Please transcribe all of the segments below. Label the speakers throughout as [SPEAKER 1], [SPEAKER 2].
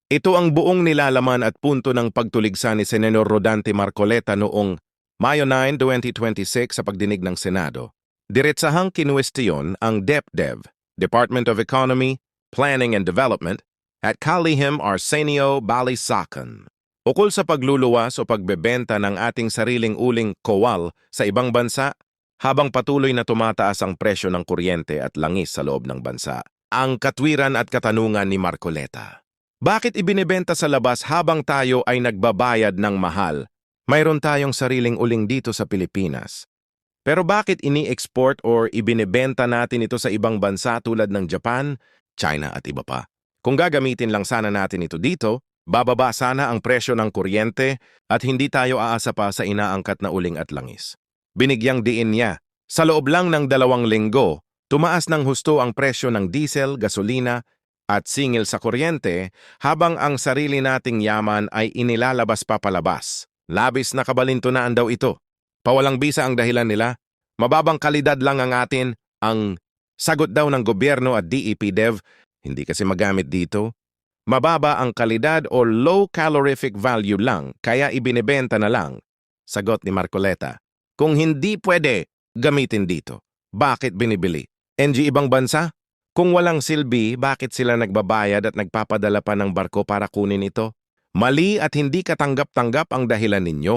[SPEAKER 1] Ito ang buong nilalaman at punto ng pagtuligsa ni Senador Rodante Marcoleta noong Mayo 9, 2026 sa pagdinig ng Senado. Diretsahang kinuwestiyon ang DepDev, Department of Economy, Planning and Development, at Kalihim Arsenio Balisacan. Ukol sa pagluluwas o pagbebenta ng ating sariling uling kowal sa ibang bansa habang patuloy na tumataas ang presyo ng kuryente at langis sa loob ng bansa. Ang katwiran at katanungan ni Marcoleta. Bakit ibinebenta sa labas habang tayo ay nagbabayad ng mahal? Mayroon tayong sariling uling dito sa Pilipinas. Pero bakit ini-export or ibinebenta natin ito sa ibang bansa tulad ng Japan, China at iba pa? Kung gagamitin lang sana natin ito dito, bababa sana ang presyo ng kuryente at hindi tayo aasa pa sa inaangkat na uling at langis. Binigyang diin niya, sa loob lang ng 2 linggo, tumaas ng husto ang presyo ng diesel, gasolina, at singil sa kuryente habang ang sarili nating yaman ay inilalabas pa palabas. Labis na kabalintunaan daw ito. Pawalang bisa ang dahilan nila. Mababang kalidad lang ang atin. Ang sagot daw ng gobyerno at DepDev, hindi kasi magamit dito. Mababa ang kalidad o low calorific value lang kaya ibinebenta na lang. Sagot ni Marcoleta. Kung hindi pwede, gamitin dito. Bakit binibili? NG ibang bansa? Kung walang silbi, bakit sila nagbabayad at nagpapadala pa ng barko para kunin ito? Mali at hindi katanggap-tanggap ang dahilan ninyo.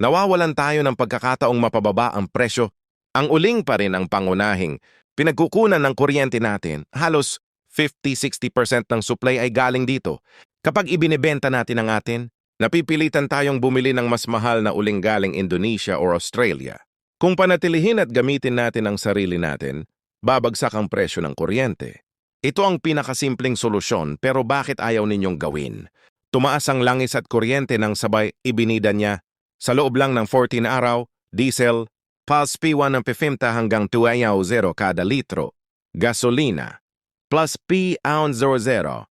[SPEAKER 1] Nawawalan tayo ng pagkakataong mapababa ang presyo. Ang uling pa rin ang pangunahing. Pinagkukunan ng kuryente natin, halos 50-60% ng supply ay galing dito. Kapag ibinebenta natin ang atin, napipilitan tayong bumili ng mas mahal na uling galing Indonesia or Australia. Kung panatilihin at gamitin natin ang sarili natin, babagsak ang presyo ng kuryente. Ito ang pinakasimpleng solusyon pero bakit ayaw ninyong gawin? Tumaas ang langis at kuryente ng sabay ibinida niya. Sa loob lang ng 14 araw, diesel, plus P1 ng 50 hanggang 2.0 kada litro. Gasolina, plus P00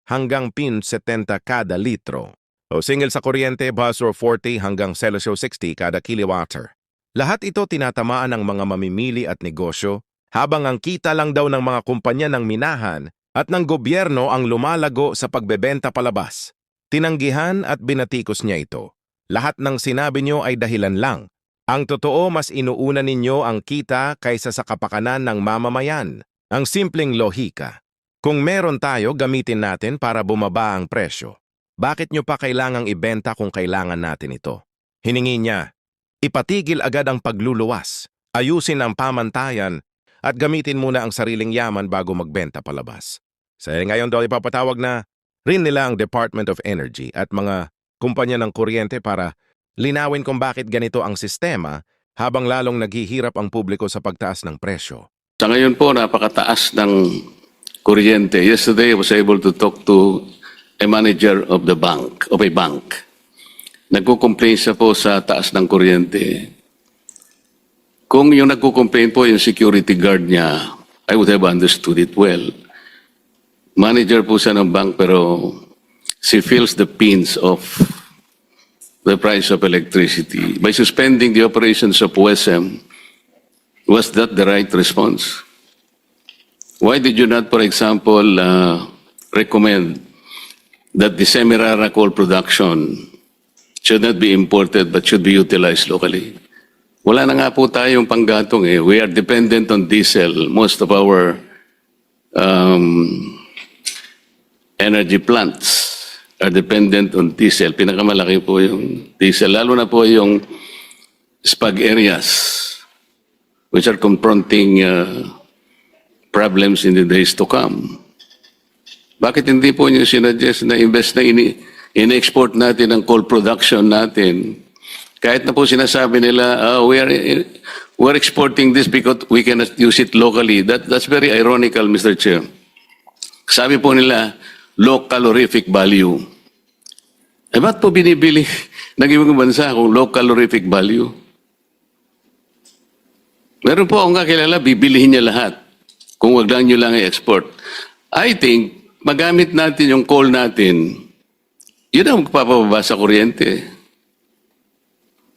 [SPEAKER 1] hanggang P70 kada litro. O singil sa kuryente, Basor 40 hanggang Celsius 60 kada kilowatt. Lahat ito tinatamaan ng mga mamimili at negosyo, habang ang kita lang daw ng mga kumpanya ng minahan at ng gobyerno ang lumalago sa pagbebenta palabas. Tinanggihan at binatikos niya ito. Lahat ng sinabi niyo ay dahilan lang. Ang totoo, mas inuuna ninyo ang kita kaysa sa kapakanan ng mamamayan. Ang simpleng lohika. Kung meron tayo, gamitin natin para bumaba ang presyo. Bakit nyo pa kailangang ibenta kung kailangan natin ito? Hiningi niya, ipatigil agad ang pagluluwas, ayusin ang pamantayan, at gamitin muna ang sariling yaman bago magbenta palabas. Sa ngayon daw ipapatawag na rin nila ang Department of Energy at mga kumpanya ng kuryente para linawin kung bakit ganito ang sistema habang lalong naghihirap ang publiko sa pagtaas ng presyo.
[SPEAKER 2] Sa ngayon po, napakataas ng kuryente. Yesterday, I was able to talk to a manager of the bank, of a bank. Nagko-complain siya po sa taas ng kuryente. Kung yung nagko-complain po yung security guard niya, I would have understood it well. Manager po siya ng bank pero she feels the pinch of the price of electricity. By suspending the operations of WESM, was that the right response? Why did you not, for example, recommend that the Semirara coal production should not be imported but should be utilized locally? Wala na nga po tayong panggatong eh. We are dependent on diesel. Most of our energy plants are dependent on diesel. Pinakamalaki po yung diesel. Lalo na po yung spag areas which are confronting problems in the days to come. Bakit hindi po niyo sinuggest na invest na in-export natin ang coal production natin? Kahit na po sinasabi nila, we're exporting this because we cannot use it locally. That's very ironical, Mr. Chair. Sabi po nila, low calorific value. Eh, ba't po binibili ng ibang bansa kung low calorific value? Meron po akong kakilala, bibilihin niya lahat kung wag lang nyo lang i-export. I think, magamit natin yung coal natin, yun ang magpapababa sa kuryente.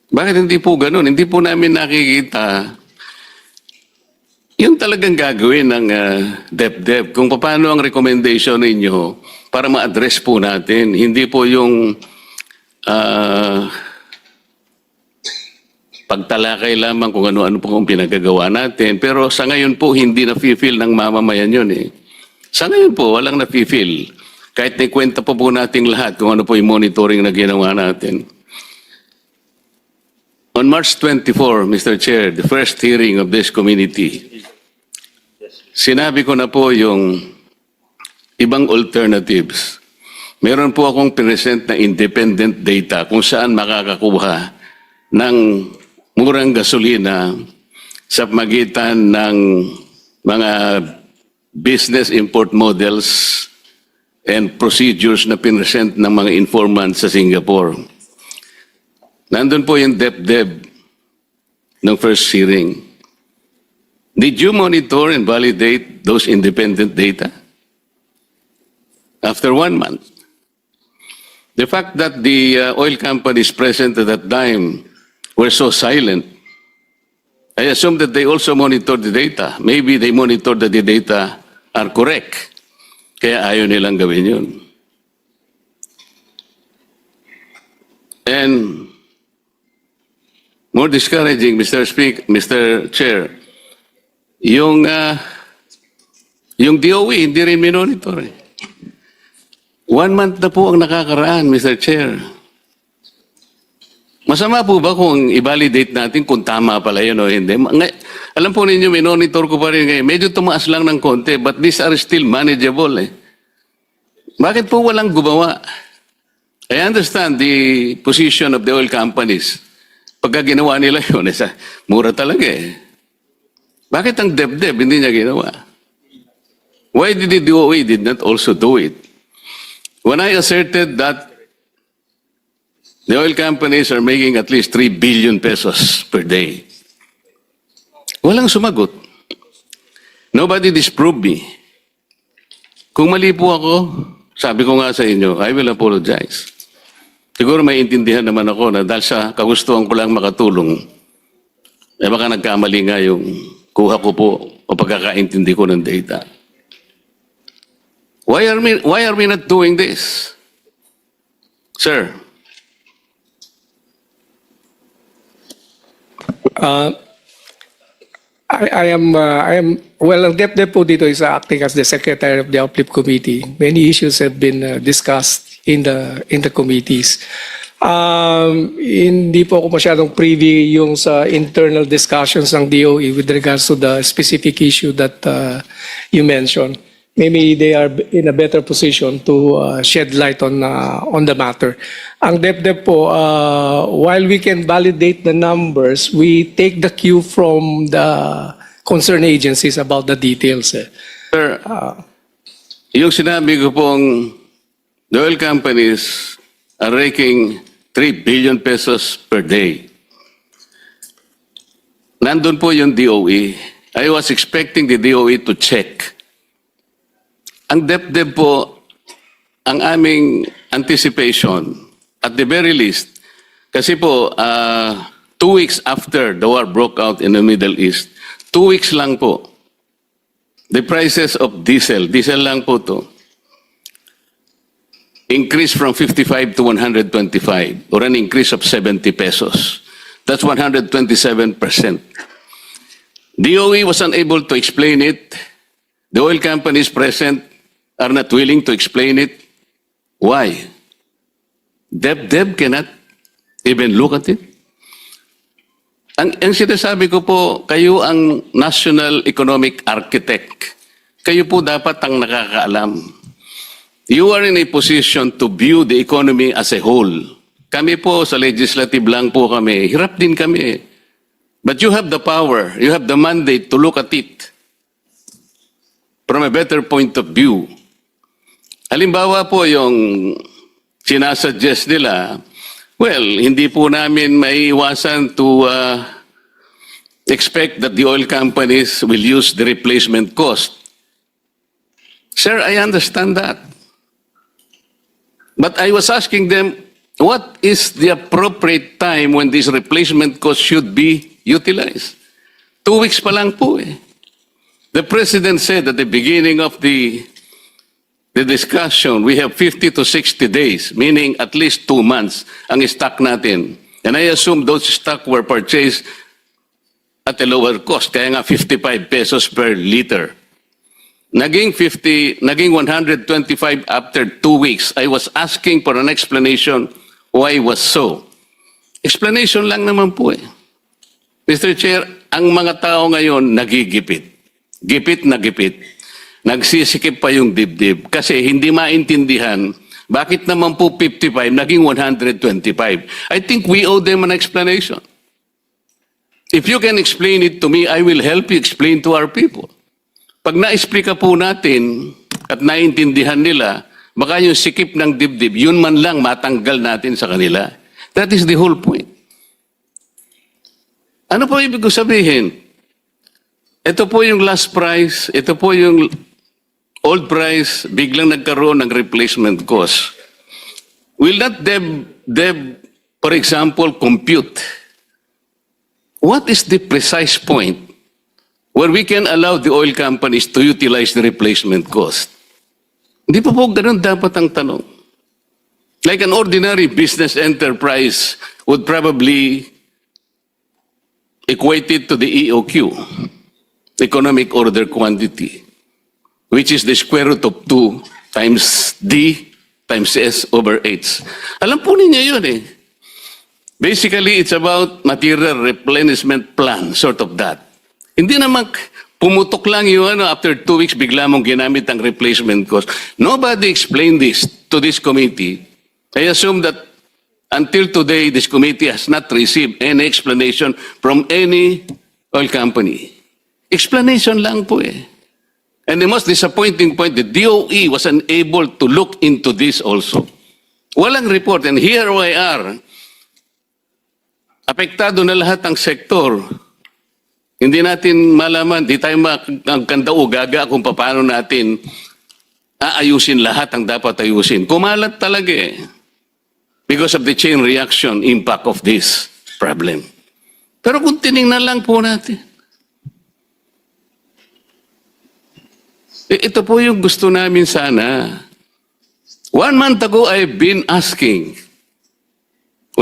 [SPEAKER 2] Bakit hindi po ganun? Hindi po namin nakikita yung talagang gagawin ng DepDev. Kung paano ang recommendation ninyo para ma-address po natin. Hindi po yung pagtalakay lamang kung ano-ano po kung pinagagawa natin. Pero sa ngayon po, hindi na-feel ng mamamayan yun eh. Sa ngayon po, walang na-feel. Kahit naikwenta po natin lahat kung ano po yung monitoring na ginawa natin. On March 24, Mr. Chair, the first hearing of this committee, sinabi ko na po yung ibang alternatives. Meron po akong present na independent data kung saan makakakuha ng murang gasolina sa magitan ng mga business import models and procedures na pinresent ng mga informants sa Singapore. Nandun po yung DepDep ng first hearing. Did you monitor and validate those independent data? After 1 month. The fact that the oil companies present at that time were so silent, I assume that they also monitored the data. Maybe they monitored that the data are correct. Kaya ayaw nilang gawin yun. And more discouraging, Mr. Chair, yung DOE hindi rin minonitor. 1 month na po ang nakakaraan, Mr. Chair. Masama po ba kung i-validate natin kung tama pala yun o hindi? Alam po ninyo, minonitor ko pa rin ngayon. Medyo tumaas lang ng konti, but these are still manageable eh. Bakit po walang gumawa? I understand the position of the oil companies. Pagka ginawa nila yun, mura talaga eh. Bakit ang DepDep hindi niya ginawa? Why did the DOE did not also do it? When I asserted that the oil companies are making at least 3 billion pesos per day, walang sumagot. Nobody disproved me. Kung mali po ako, sabi ko nga sa inyo, I will apologize. Siguro may intindihan naman ako na dahil sa kagustuhan ko lang makatulong, eh baka nagkamali nga yung kuha ko po o pagkakaintindi ko ng data. Why are we not doing this? Sir.
[SPEAKER 3] I am well, ang DepDep po dito is acting as the secretary of the Uplift Committee. Many issues have been discussed in the committees. Hindi po ako masyadong privy yung sa internal discussions ng DOE with regards to the specific issue that you mentioned. Maybe they are in a better position to shed light on the matter. Ang DepDep po, while we can validate the numbers, we take the cue from the concerned agencies about the details.
[SPEAKER 2] Sir, yung sinabi ko pong the oil companies are raking 3 billion pesos per day. Nandun po yung DOE. I was expecting the DOE to check. Ang DepDep po, ang aming anticipation, at the very least, kasi po, 2 weeks after the war broke out in the Middle East, 2 weeks lang po, the prices of diesel lang po to, increased from 55 to 125, or an increase of 70 pesos. That's 127%. DOE was unable to explain it. The oil companies present are not willing to explain it. Why? DepDep cannot even look at it. Ang sinasabi ko po, kayo ang national economic architect. Kayo po dapat ang nakakaalam. You are in a position to view the economy as a whole. Kami po sa legislative lang po kami. Hirap din kami. But you have the power, you have the mandate to look at it from a better point of view. Halimbawa po yung sinasuggest nila, well, hindi po namin maiiwasan to expect that the oil companies will use the replacement cost. Sir, I understand that. But I was asking them, what is the appropriate time when this replacement cost should be utilized? 2 weeks pa lang po eh. The President said at the beginning of the the discussion, we have 50 to 60 days, meaning at least 2 months ang stock natin. And I assume those stock were purchased at a lower cost, kaya nga 55 pesos per liter. Naging 125 after 2 weeks. I was asking for an explanation why was so. Explanation lang naman po eh. Mr. Chair, ang mga tao ngayon nagigipit. Gipit na gipit. Nagsisikip pa yung dibdib kasi hindi maintindihan bakit naman po 55 naging 125. I think we owe them an explanation. If you can explain it to me, I will help you explain to our people. Pag na-explica po natin at naintindihan nila, baka yung sikip ng dibdib, yun man lang matanggal natin sa kanila. That is the whole point. Ano po ibig ko sabihin? Ito po yung last price, ito po yung old price, biglang nagkaroon ng replacement cost. Will not Deb, for example, compute what is the precise point where we can allow the oil companies to utilize the replacement cost? Hindi pa po ganun dapat ang tanong. Like an ordinary business enterprise would probably equate it to the EOQ, economic order quantity, which is the square root of 2 times D times S over H. Alam po ninyo yun eh. Basically, it's about material replenishment plan, sort of that. Hindi naman pumutok lang yun, after 2 weeks, bigla mong ginamit ang replacement cost. Nobody explained this to this committee. I assume that until today, this committee has not received any explanation from any oil company. Explanation lang po eh. And the most disappointing point, the DOE was unable to look into this also. Walang report. And here we are. Apektado na lahat ang sektor. Hindi natin malaman, di tayo magkandao-gaga kung paano natin aayusin lahat ang dapat ayusin. Kumalat talaga eh. Because of the chain reaction impact of this problem. Pero kung tinignan lang po natin, ito po yung gusto namin sana. 1 month ago, I've been asking,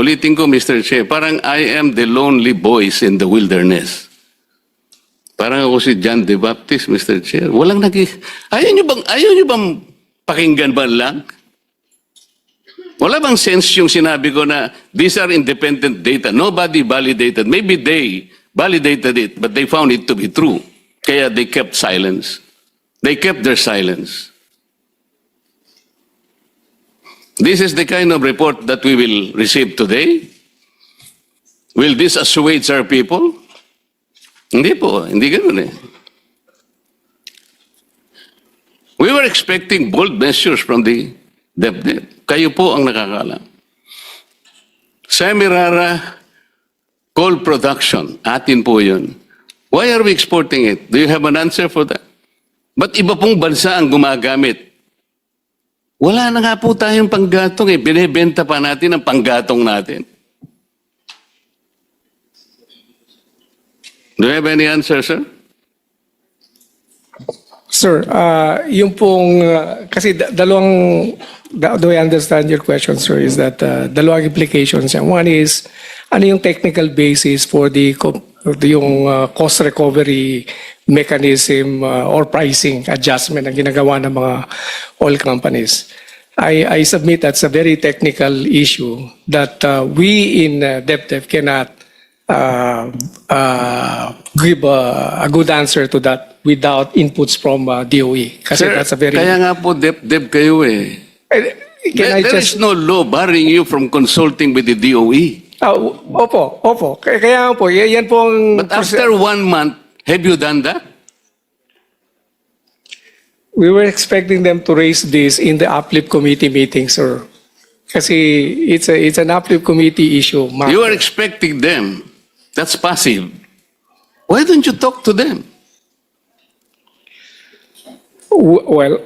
[SPEAKER 2] ulitin ko, Mr. Chair, parang I am the lonely voice in the wilderness. Parang ako si John the Baptist, Mr. Chair. Walang ayaw nyo bang pakinggan ba lang? Wala bang sense yung sinabi ko na these are independent data, nobody validated. Maybe they validated it, but they found it to be true. Kaya they kept silence. They kept their silence. This is the kind of report that we will receive today. Will this assuage our people? Hindi po, hindi ganun eh. We were expecting bold measures from the DepEd. Kayo po ang nakakalam. Semirara coal production, atin po yun. Why are we exporting it? Do you have an answer for that? Ba't iba pong bansa ang gumagamit? Wala na nga po tayong panggatong eh. Binibenta pa natin ang panggatong natin. Do you have any answer, sir?
[SPEAKER 3] Sir, yung pong, kasi dalawang, do I understand your question, sir, is that dalawang implications yan. One is, ano yung technical basis for yung cost recovery mechanism or pricing adjustment na ginagawa ng mga oil companies? I submit that's a very technical issue that we in DepEd cannot give a good answer to that without inputs from DOE. Kasi
[SPEAKER 2] Sir,
[SPEAKER 3] that's a very...
[SPEAKER 2] kaya nga po, DepEd kayo eh.
[SPEAKER 3] Can I
[SPEAKER 2] There
[SPEAKER 3] just...
[SPEAKER 2] is no law barring you from consulting with the DOE.
[SPEAKER 3] Opo. Kaya nga po, yan po ang...
[SPEAKER 2] But after 1 month, have you done that?
[SPEAKER 3] We were expecting them to raise this in the uplift committee meeting, sir. Kasi it's an uplift committee issue.
[SPEAKER 2] You are expecting them. That's passive. Why don't you talk to them?
[SPEAKER 3] Well,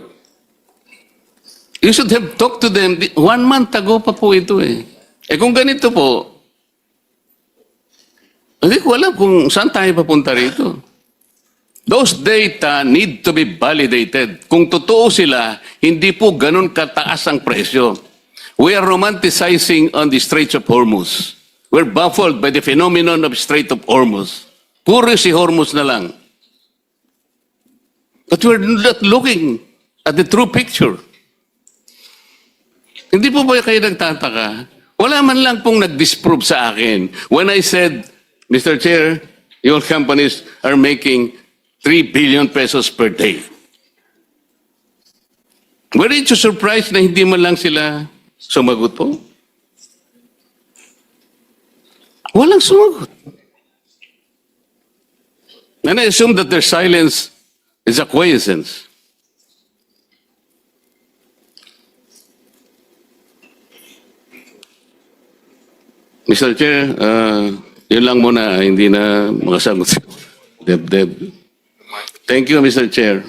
[SPEAKER 2] You should have talked to them 1 month ago pa po ito eh. Eh kung ganito po, hindi ko alam kung saan tayo papunta rito. Those data need to be validated. Kung totoo sila, hindi po ganun kataas ang presyo. We are romanticizing on the Straits of Hormuz. We're baffled by the phenomenon of Strait of Hormuz. Puro si Hormuz na lang. But we're not looking at the true picture. Hindi po ba kayo nagtataka? Wala man lang pong nag-disprove sa akin when I said, Mr. Chair, your companies are making 3 billion pesos per day. Weren't you surprised na hindi man lang sila sumagot po? Walang sumagot. And I assume that their silence is acquiescence. Mr. Chair, yun lang muna, hindi na makasagot. Deb. Thank you, Mr. Chair.